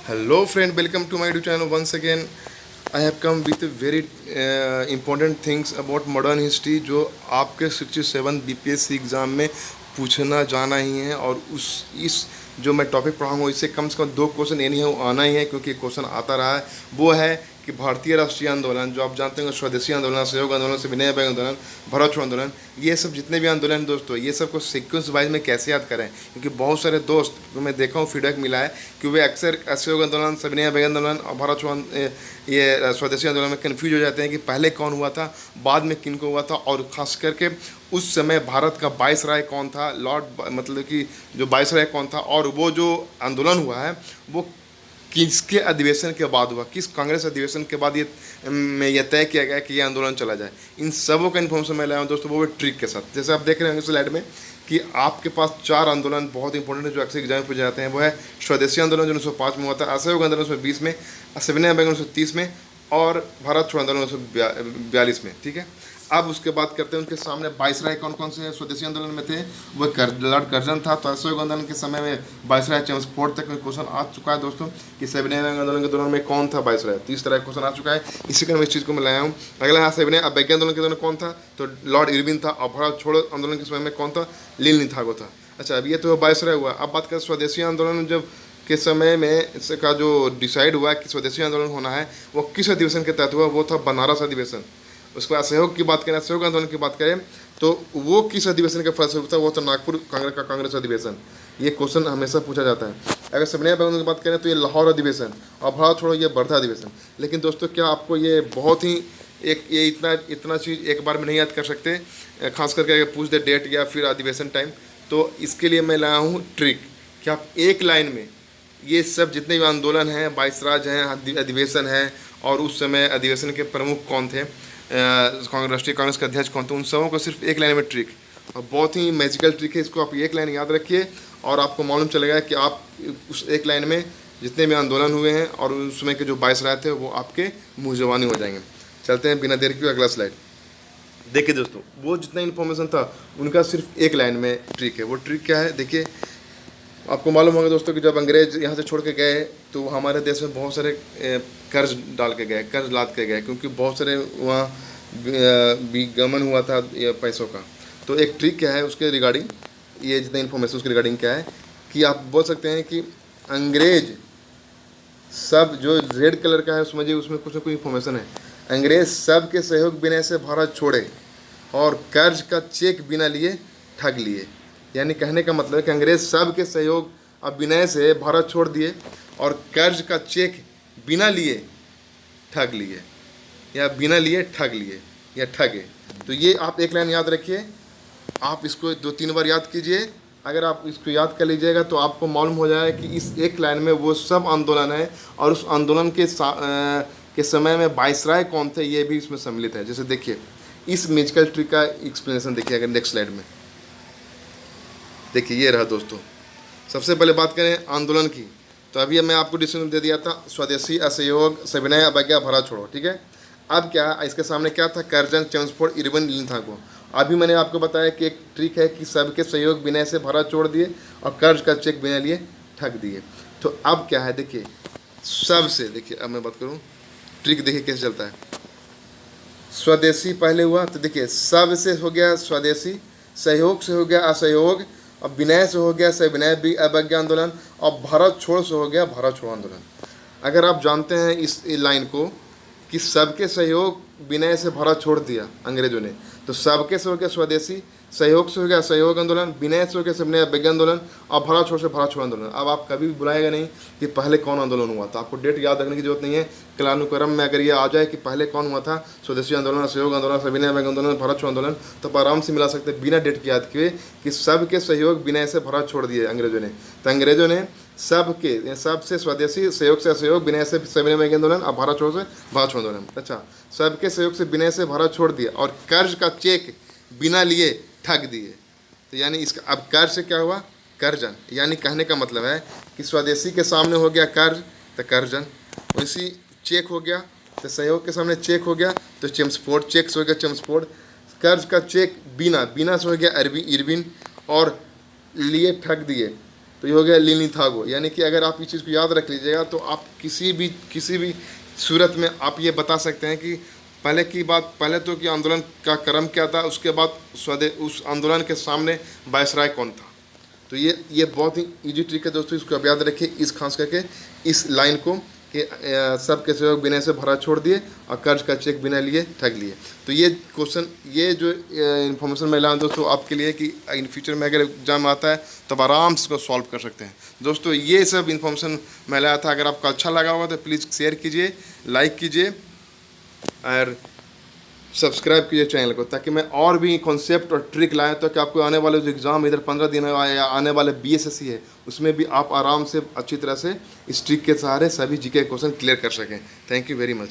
Hello friend, welcome to my YouTube channel once again. I have come with very important things about modern history जो आपके 67 BPSC exam में पूछना जाना ही है। और इस जो मैं टॉपिक पढ़ाऊँगा इससे कम से कम 2 क्वेश्चन ये नहीं है वो आना ही है, क्योंकि क्वेश्चन आता रहा है। वो है कि भारतीय राष्ट्रीय आंदोलन, जो आप जानते हैं स्वदेशी आंदोलन, सहयोग आंदोलन, सविनय अभ्यास आंदोलन, भारत छोड़ो आंदोलन, ये सब जितने भी आंदोलन दोस्तों, ये सब को सीक्वेंस वाइज में कैसे याद करें, क्योंकि बहुत सारे दोस्त को मैं देखा हूँ फीडबैक मिला है कि वे अक्सर असहयोग आंदोलन, सविनय अभ्यास आंदोलन और भारत छोड़ो ये स्वदेशी आंदोलन में कन्फ्यूज हो जाते हैं कि पहले कौन हुआ था, बाद में किन को हुआ था, और ख़ास करके उस समय भारत का वाइसराय कौन था, लॉर्ड मतलब कि जो वाइसराय कौन था, और वो जो आंदोलन हुआ है वो किसके अधिवेशन के बाद हुआ, किस कांग्रेस अधिवेशन के बाद ये तय किया गया कि ये आंदोलन चला जाए। इन सबों का इन्फॉर्मेशन मैं लाया हूँ दोस्तों, वो ट्रिक के साथ। जैसे आप देख रहे होंगे स्लाइड में कि आपके पास 4 आंदोलन बहुत इंपॉर्टेंट है जो अक्सर एग्जाम में पूछे जाते हैं। वो है स्वदेशी आंदोलन जो 1905 में हुआ था, असहयोग आंदोलन 1920 में, सविनय अभ्यास 1930 में, और भारत छोड़ो आंदोलन 1942 में। ठीक है, अब उसके बाद करते हैं उनके सामने वाइसराय कौन कौन से स्वदेशी आंदोलन में थे। वो लॉर्ड कर्जन था। तो असहयोग आंदोलन के समय में वाइसराय चेम्सफोर्ड तक क्वेश्चन आ चुका है दोस्तों कि सविनय आंदोलन के दौरान में कौन था वाइसराय, तो इस तरह क्वेश्चन आ चुका है। इसी कारण इस चीज़ को मैं लाया हूँ। अगला है सविनय अवज्ञा आंदोलन के दौरान कौन था, तो लॉर्ड इरविन था। और भारत छोड़ो आंदोलन के समय में कौन था, लील निथागो था। अच्छा, अब ये तो वाइसराय हुआ। अब बात करें स्वदेशी आंदोलन जब के समय में इसका जो डिसाइड हुआ कि स्वदेशी आंदोलन होना है वो किस अधिवेशन के तहत हुआ, वो था बनारस अधिवेशन। उसके बाद असहयोग की बात करें, असहयोग आंदोलन की बात करें तो वो किस अधिवेशन के फलस्वरूप था, वो था नागपुर कांग्रेस अधिवेशन। ये क्वेश्चन हमेशा पूछा जाता है। अगर सविनय अभ्यास की बात करें तो ये लाहौर अधिवेशन, और भारत छोड़ो ये वर्धा अधिवेशन। लेकिन दोस्तों क्या आपको ये बहुत ही ये इतना चीज़ एक बार में नहीं याद कर सकते, खास करके अगर पूछ दे डेट या फिर अधिवेशन टाइम। तो इसके लिए मैं लाया हूँ ट्रिक कि आप एक लाइन में ये सब जितने भी आंदोलन हैं, वाइसराज हैं, अधिवेशन हैं, और उस समय अधिवेशन के प्रमुख कौन थे, राष्ट्रीय कांग्रेस के अध्यक्ष कौन थे, उन सबों को सिर्फ एक लाइन में ट्रिक, और बहुत ही मैजिकल ट्रिक है। इसको आप एक लाइन याद रखिए और आपको मालूम चलेगा कि आप उस एक लाइन में जितने भी आंदोलन हुए हैं और उस समय के जो वाइसराय थे वो आपके मुँह ज़बानी हो जाएंगे। चलते हैं बिना देर किए अगला स्लाइड। देखिए दोस्तों, वो जितना इन्फॉर्मेशन था उनका सिर्फ एक लाइन में ट्रिक है। वो ट्रिक क्या है, देखिए आपको मालूम होगा दोस्तों कि जब अंग्रेज यहाँ से छोड़ के गए तो हमारे देश में बहुत सारे कर्ज डाल के गए, कर्ज लाद के गए, क्योंकि बहुत सारे वहाँ विगमन हुआ था पैसों का। तो एक ट्रिक क्या है उसके रिगार्डिंग, ये जितना इन्फॉर्मेशन उसके रिगार्डिंग क्या है कि आप बोल सकते हैं कि अंग्रेज सब जो रेड कलर का है समझिए उसमें कुछ ना कुछ इन्फॉर्मेशन है। अंग्रेज सब के सहयोग बिना से भारत छोड़े और कर्ज का चेक बिना लिए ठग लिए। यानी कहने का मतलब है कि अंग्रेज सब के सहयोग और विनय से भारत छोड़ दिए और कर्ज का चेक बिना लिए ठग लिए, या बिना लिए ठग लिए, या ठगे। तो ये आप एक लाइन याद रखिए, आप इसको 2-3 बार याद कीजिए। अगर आप इसको याद कर लीजिएगा तो आपको मालूम हो जाएगा कि इस एक लाइन में वो सब आंदोलन है, और उस आंदोलन के समय में वाइसराय कौन थे ये भी इसमें सम्मिलित है। जैसे देखिए इस म्यूजिकल ट्रिक का एक्सप्लेनेशन देखिए अगर नेक्स्ट स्लाइड में देखिए, ये रहा दोस्तों। सबसे पहले बात करें आंदोलन की, तो अभी मैं आपको डिसीजन दे दिया था स्वदेशी, असहयोग, सविनय अवज्ञा, भारत छोड़ो। ठीक है, अब क्या इसके सामने क्या था, कर्जन, चेम्सफोर्ड, इरविन, लीलथागो। अभी मैंने आपको बताया कि एक ट्रिक है कि सबके सहयोग बिना से भारत छोड़ दिए और कर्ज का चेक बिना लिए ठग दिए। तो अब क्या है देखिए, सबसे देखिए अब मैं बात करूँ ट्रिक, देखिए कैसे चलता है। स्वदेशी पहले हुआ तो देखिए सब से हो गया स्वदेशी, सहयोग से हो गया असहयोग, और विनय से हो गया सविनय अवज्ञा आंदोलन, और भारत छोड़ से हो गया भारत छोड़ो आंदोलन। अगर आप जानते हैं इस लाइन को कि सबके सहयोग विनय से भारत छोड़ दिया अंग्रेजों ने, तो सबके से हो गया स्वदेशी, सहयोग से हो गया सहयोग आंदोलन, विनय से हो गया सविनय अवज्ञा आंदोलन, और भारत छोड़ से भारत छोड़ो आंदोलन। अब आप कभी भी बुलाएगा नहीं कि पहले कौन आंदोलन हुआ था, आपको डेट याद रखने की जरूरत नहीं है। कालानुक्रम में अगर ये आ जाए कि पहले कौन हुआ था, स्वदेशी आंदोलन, सहयोग आंदोलन, सविनय अवज्ञा आंदोलन, भारत छोड़ो आंदोलन, तो आप आराम से मिला सकते हैं बिना डेट की याद किए कि सबके सहयोग विनय से भारत छोड़ दिए अंग्रेजों ने। तो अंग्रेजों ने सबके, सबसे स्वदेशी, सहयोग से असहयोग, विनय से सविनय अवज्ञा आंदोलन, और भारत छोड़ से भारत छोड़ो आंदोलन। अच्छा, सबके सहयोग से विनय से भारत छोड़ दिया और कर्ज का चेक बिना लिए ठग दिए। तो यानी इसका अब कर्ज से क्या हुआ, कर्जन। यानी कहने का मतलब है कि स्वदेशी के सामने हो गया कर्ज तो कर्जन, वैसी चेक हो गया तो सहयोग के सामने चेक हो गया तो चेम्सफोर्ड, चेक से हो गया चेम्सफोर्ड, कर्ज का चेक बिना से हो गया इरविन, और लिए ठग दिए तो ये हो गया लिनिथागो, यानी कि अगर आप इस चीज़ को याद रख लीजिएगा तो आप किसी भी सूरत में आप ये बता सकते हैं कि पहले की बात, पहले तो कि आंदोलन का क्रम क्या था, उसके बाद उस आंदोलन के सामने वायसराय कौन था। तो ये बहुत ही इजी ट्रिक है दोस्तों, इसको आप याद रखिए, इस खास करके इस लाइन को कि सबके सहयोग बिना से भरा छोड़ दिए और कर्ज का चेक बिना लिए ठग लिए। तो ये क्वेश्चन, ये जो इन्फॉर्मेशन मैं लाया दोस्तों आपके लिए कि इन फ्यूचर में अगर एग्जाम आता है तब आराम से इसको सॉल्व कर सकते हैं। दोस्तों ये सब इन्फॉर्मेशन मैं लाया था, अगर आपको अच्छा लगा होगा तो प्लीज़ शेयर कीजिए, लाइक कीजिए और सब्सक्राइब कीजिए चैनल को, ताकि मैं और भी कॉन्सेप्ट और ट्रिक लाएँ, ताकि आपको आने वाले जो एग्ज़ाम इधर 15 दिन में या आने वाले BSSC है उसमें भी आप आराम से अच्छी तरह से इस ट्रिक के सहारे सभी जीके क्वेश्चन क्लियर कर सकें। Thank you very much.